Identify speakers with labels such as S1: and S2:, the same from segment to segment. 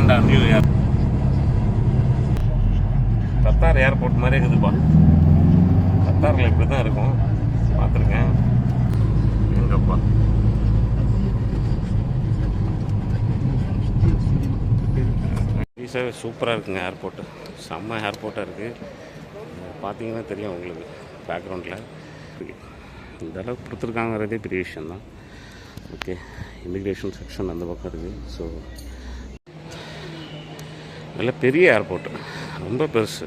S1: Luanda new ஏர் Qatar airport மாதிரியே இருக்குதுப்பா. கத்தாரில் இப்படி தான் இருக்கும், பார்த்துருக்கேன். எங்கப்பா சூப்பராக இருக்குங்க ஏர்போர்ட்டு, செம்ம ஏர்போர்ட்டாக இருக்குது. பார்த்தீங்கன்னா தெரியும் உங்களுக்கு பேக்ரவுண்டில். இந்த அளவுக்கு கொடுத்துருக்காங்கிறதே பெரிய விஷயந்தான். ஓகே, இமிக்ரேஷன் செக்ஷன் அந்த பக்கம் இருக்குது. ஸோ நல்ல பெரிய ஏர்போர்ட்டு, ரொம்ப பெருசு.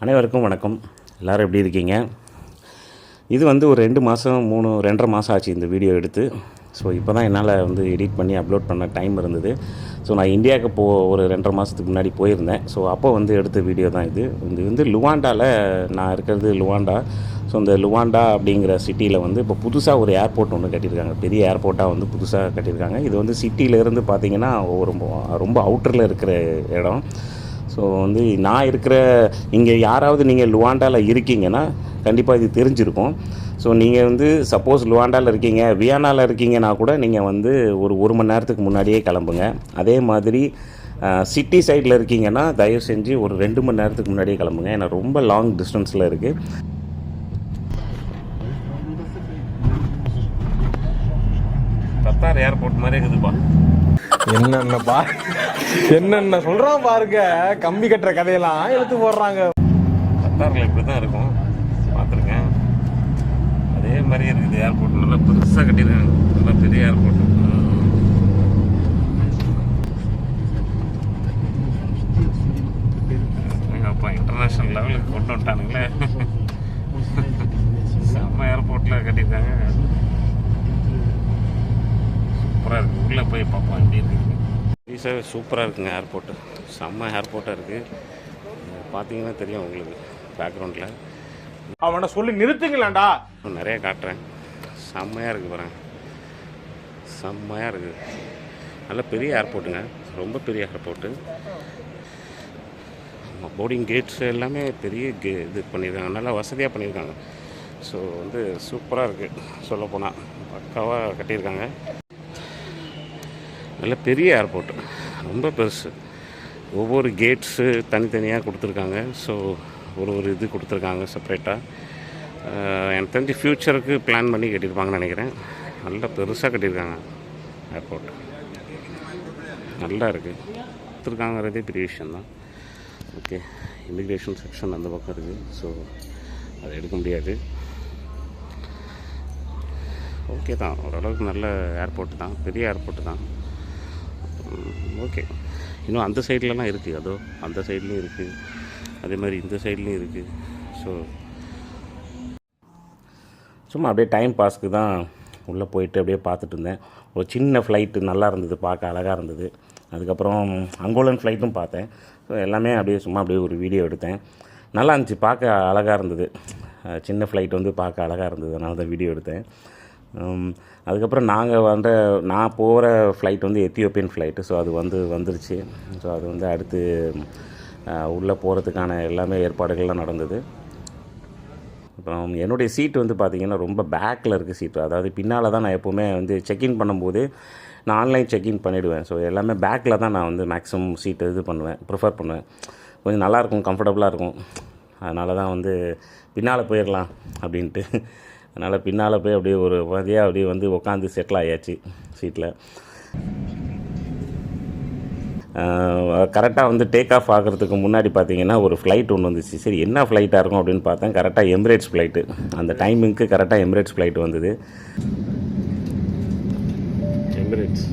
S1: அனைவருக்கும் வணக்கம். எல்லோரும் எப்படி இருக்கீங்க? இது வந்து ஒரு 2 மாதம் 2.5 மாதம் ஆச்சு இந்த வீடியோ எடுத்து. ஸோ இப்போ தான் என்னால் வந்து எடிட் பண்ணி அப்லோட் பண்ண டைம் இருந்தது. ஸோ நான் இந்தியாவுக்கு ஒரு 2.5 மாதத்துக்கு முன்னாடி போயிருந்தேன். ஸோ அப்போ வந்து எடுத்த வீடியோ தான் இது. இது வந்து லுவாண்டாவில் நான் இருக்கிறது லுவாண்டா. ஸோ இந்த லுவாண்டா அப்படிங்கிற சிட்டியில் வந்து இப்போ புதுசாக ஒரு ஏர்போர்ட் ஒன்று கட்டியிருக்காங்க. பெரிய ஏர்போர்ட்டாக வந்து புதுசாக கட்டியிருக்காங்க. இது வந்து சிட்டியிலேருந்து பார்த்திங்கன்னா ரொம்ப அவுட்டரில் இருக்கிற இடம். ஸோ வந்து நான் இருக்கிற இங்கே யாராவது நீங்கள் லுவாண்டாவில் இருக்கீங்கன்னா கண்டிப்பாக இது தெரிஞ்சிருக்கும். ஸோ நீங்கள் வந்து சப்போஸ் லுவாண்டாவில் இருக்கீங்க, வியன்னாவில் இருக்கீங்கன்னா கூட நீங்கள் வந்து ஒரு மணி நேரத்துக்கு முன்னாடியே கிளம்புங்க. அதே மாதிரி சிட்டி சைடில் இருக்கீங்கன்னா தயவு செஞ்சு ஒரு 2 மணி நேரத்துக்கு முன்னாடியே கிளம்புங்க. ஏன்னா ரொம்ப லாங் டிஸ்டன்ஸில் இருக்குது. கத்தார் ஏர்போர்ட் மாதிரி இருக்குதுப்பா.
S2: என்னென்ன சொல்றான் பாருங்க, கம்பி கட்டுற கதையெல்லாம் எடுத்து போடுறாங்க.
S1: கத்தாரில் இப்படி தான் இருக்கும், பார்த்துருக்கேன். அதே மாதிரி இருக்குது ஏர்போர்ட். நல்லா பெருசாக கட்டியிருக்காங்க, நல்லா பெரிய ஏர்போர்ட். எங்கப்பா இன்டர்நேஷ்னல் லெவலுக்கு கொண்டு வந்துட்டானுங்களே. செம்ம ஏர்போர்ட்டில் கட்டியிருக்காங்க, சூப்பராக இருக்குது. உள்ளே போய் பார்ப்போம் எப்படி இருக்குது. சூப்பராக இருக்குங்க ஏர்போர்ட்டு, செம்ம ஏர்போர்ட்டாக இருக்குது. பார்த்தீங்கன்னா தெரியும் உங்களுக்கு பேக்ரவுண்டில்.
S2: அவனை சொல்லி நிறுத்துங்களாண்டா.
S1: நிறைய காட்டுறேன். செம்மையாக இருக்குது பாருங்க, செம்மையாக இருக்குது. நல்ல பெரிய ஏர்போர்ட்டுங்க, ரொம்ப பெரிய ஏர்போர்ட்டு. போர்டிங் கேட்ஸ் எல்லாமே பெரிய இது பண்ணியிருக்காங்க, நல்லா வசதியாக பண்ணியிருக்காங்க. ஸோ வந்து சூப்பராக இருக்குது, சொல்லப்போனால் பக்காவாக கட்டியிருக்காங்க. நல்ல பெரிய ஏர்போர்ட்டு, ரொம்ப பெருசு. ஒவ்வொரு கேட்ஸு தனித்தனியாக கொடுத்துருக்காங்க. ஸோ ஒரு இது கொடுத்துருக்காங்க செப்ரேட்டாக. எனக்கு தெரிஞ்சு ஃப்யூச்சருக்கு பிளான் பண்ணி கட்டியிருப்பாங்கன்னு நினைக்கிறேன். நல்லா பெருசாக கட்டியிருக்காங்க ஏர்போர்ட், நல்லா இருக்குது. கொடுத்துருக்காங்கிறதே பெரிய விஷயந்தான். ஓகே, இமிக்ரேஷன் செக்ஷன் அந்த பக்கம் இருக்குது. ஸோ அதை எடுக்க முடியாது. ஓகே தான், ஓரளவுக்கு நல்ல ஏர்போர்ட்டு தான், பெரிய ஏர்போர்ட்டு தான். ஓகே, இன்னும் அந்த சைட்லலாம் இருக்குது, அதோ அந்த சைட்லேயும் இருக்குது, அதே மாதிரி இந்த சைட்லேயும் இருக்குது. ஸோ சும்மா அப்படியே டைம் பாஸ்க்கு தான் உள்ளே போயிட்டு அப்படியே பார்த்துட்டு இருந்தேன். ஒரு சின்ன ஃப்ளைட்டு நல்லா இருந்தது, பார்க்க அழகாக இருந்தது. அதுக்கப்புறம் அங்கோலன் ஃப்ளைட்டும் பார்த்தேன். ஸோ எல்லாமே அப்படியே சும்மா அப்படியே ஒரு வீடியோ எடுத்தேன். நல்லா இருந்துச்சு, பார்க்க அழகாக இருந்தது. சின்ன ஃப்ளைட் வந்து பார்க்க அழகாக இருந்தது, அதனால தான் வீடியோ எடுத்தேன். அதுக்கப்புறம் நான் போகிற ஃப்ளைட் வந்து எத்தியோப்பியன் ஃப்ளைட்டு. ஸோ அது வந்துருச்சு. ஸோ அது வந்து அடுத்து உள்ளே போகிறதுக்கான எல்லாமே ஏற்பாடுகள்லாம் நடந்தது. அப்புறம் என்னுடைய சீட்டு வந்து பார்த்திங்கன்னா ரொம்ப பேக்கில் இருக்குது சீட்டு. அதாவது பின்னால் தான் நான் எப்போவுமே வந்து செக்இன் பண்ணும்போது நான் ஆன்லைன் செக்இன் பண்ணிவிடுவேன். ஸோ எல்லாமே பேக்கில் தான் நான் வந்து மேக்ஸிமம் சீட்டு ப்ரிஃபர் பண்ணுவேன். கொஞ்சம் நல்லாயிருக்கும், கம்ஃபர்டபுளாக இருக்கும். அதனால தான் வந்து பின்னால் போயிடலாம் அப்படின்ட்டு. அதனால் பின்னால் போய் அப்படியே ஒரு வழியாக அப்படியே வந்து உட்காந்து செட்டில் ஆயாச்சு சீட்டில். கரெக்டாக வந்து டேக் ஆஃப் ஆகிறதுக்கு முன்னாடி பார்த்திங்கன்னா ஒரு ஃப்ளைட் ஒன்று வந்துச்சு. சரி என்ன ஃப்ளைட்டாக இருக்கும் அப்படின்னு பார்த்தேன். கரெக்டாக எமிரேட்ஸ் ஃப்ளைட்டு. அந்த டைமிங்க்கு கரெக்டாக எமிரேட்ஸ் ஃப்ளைட் வந்தது. எமிரேட்ஸ்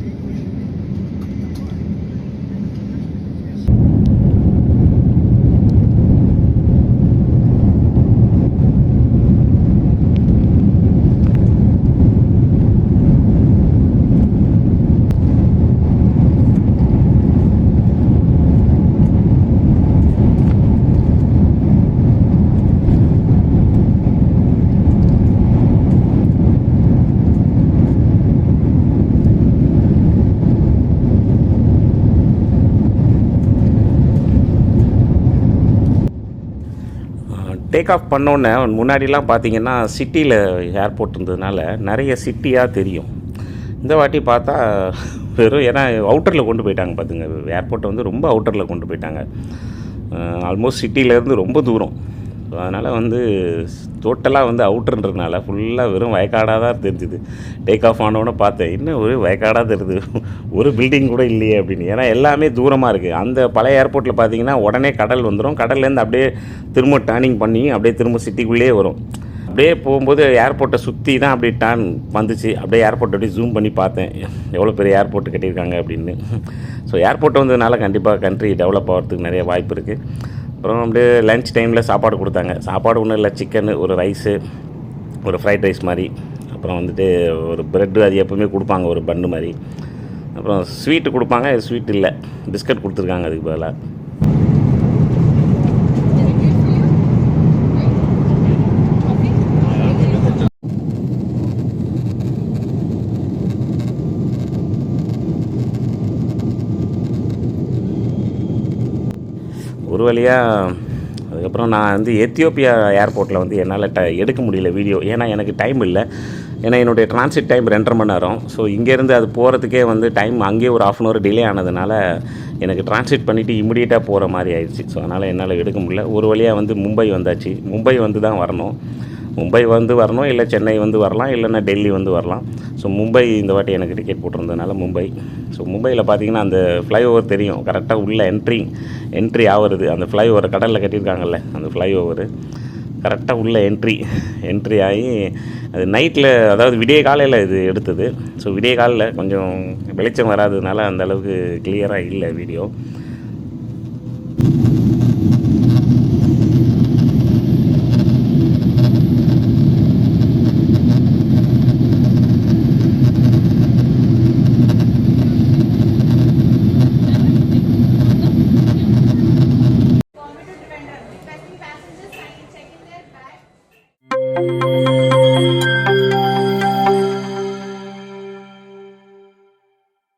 S1: டேக் ஆஃப் பண்ணோன்னே முன்னாடிலாம் பார்த்தீங்கன்னா சிட்டியில் ஏர்போர்ட் இருந்ததுனால நிறைய சிட்டியாக தெரியும். இந்த வாட்டி பார்த்தா வெறும் ஏன்னா அவுட்டரில் கொண்டு போயிட்டாங்க பார்த்துங்க. ஏர்போர்ட்டை வந்து ரொம்ப அவுட்டரில் கொண்டு போயிட்டாங்க. ஆல்மோஸ்ட் சிட்டியிலேருந்து ரொம்ப தூரம். ஸோ அதனால் வந்து டோட்டலாக வந்து அவுட்டர்ன்றதுனால ஃபுல்லாக வெறும் வயக்காடாக தான் தெரிஞ்சுது. டேக் ஆஃப் ஆனோன்னு பார்த்தேன், இன்னும் ஒரு வயக்காடாக தெரியுது, ஒரு பில்டிங் கூட இல்லையே அப்படின்னு. ஏன்னா எல்லாமே தூரமாக இருக்குது. அந்த பழைய ஏர்போர்ட்டில் பார்த்தீங்கன்னா உடனே கடல் வந்துடும். கடல்லேருந்து அப்படியே திரும்ப டேர்னிங் பண்ணி அப்படியே திரும்ப சிட்டிக்குள்ளேயே வரும். அப்படியே போகும்போது ஏர்போர்ட்டை சுற்றி தான் அப்படியே டர்ன் வந்துச்சு. அப்படியே ஏர்போர்ட்டை அப்படியே ஜூம் பண்ணி பார்த்தேன், எவ்வளோ பெரிய ஏர்போர்ட் கட்டியிருக்காங்க அப்படின்னு. ஸோ ஏர்போர்ட் வந்ததுனால கண்டிப்பாக கண்ட்ரி டெவலப் ஆகிறதுக்கு நிறைய வாய்ப்பு இருக்குது. அப்புறம் அப்படியே லன்ச் டைமில் சாப்பாடு கொடுத்தாங்க. சாப்பாடு ஒன்றும் இல்லை, சிக்கனு, ஒரு ரைஸு, ஒரு ஃப்ரைட் ரைஸ் மாதிரி, அப்புறம் வந்துட்டு ஒரு ப்ரெட்டு, அது எப்போவுமே கொடுப்பாங்க ஒரு பன்னு மாதிரி. அப்புறம் ஸ்வீட்டு கொடுப்பாங்க, ஸ்வீட் இல்லை, பிஸ்கட் கொடுத்துருக்காங்க அதுக்கு பதிலாக. ஒரு வழியாக அதுக்கப்புறம் நான் வந்து எத்தியோப்பியா ஏர்போர்ட்டில் வந்து என்னால் எடுக்க முடியல வீடியோ. ஏன்னா எனக்கு டைம் இல்லை. ஏன்னா என்னுடைய டிரான்சிட் டைம் 2.5 மணி நேரம். ஸோ இங்கேருந்து அது போகிறதுக்கே வந்து டைம் அங்கேயே ஒரு 1/2 hour டிலே ஆனதுனால எனக்கு டிரான்சிட் பண்ணிவிட்டு இமிடியேட்டாக போகிற மாதிரி ஆயிடுச்சு. ஸோ அதனால் என்னால் எடுக்க முடியல. ஒரு வழியாக வந்து மும்பை வந்தாச்சு. மும்பை வந்து தான் வரணும். மும்பை வந்து வரணும், இல்லை சென்னை வந்து வரலாம், இல்லைன்னா டெல்லி வந்து வரலாம். ஸோ மும்பை இந்த வாட்டி எனக்கு டிக்கெட் போட்டிருந்ததுனால மும்பை. ஸோ மும்பையில் பார்த்தீங்கன்னா அந்த ஃப்ளைஓவர் தெரியும், கரெக்டாக உள்ள என்ட்ரி ஆகுறது. அந்த ஃப்ளைஓவரை கடலில் கட்டியிருக்காங்கல்ல, அந்த ஃப்ளைஓவரு கரெக்டாக உள்ள என்ட்ரி ஆகி அது நைட்டில், அதாவது விடிய காலையில் இது எடுத்தது. ஸோ விடிய காலையில் கொஞ்சம் வெளிச்சம் வராததுனால அந்தளவுக்கு கிளியராக இல்லை வீடியோ.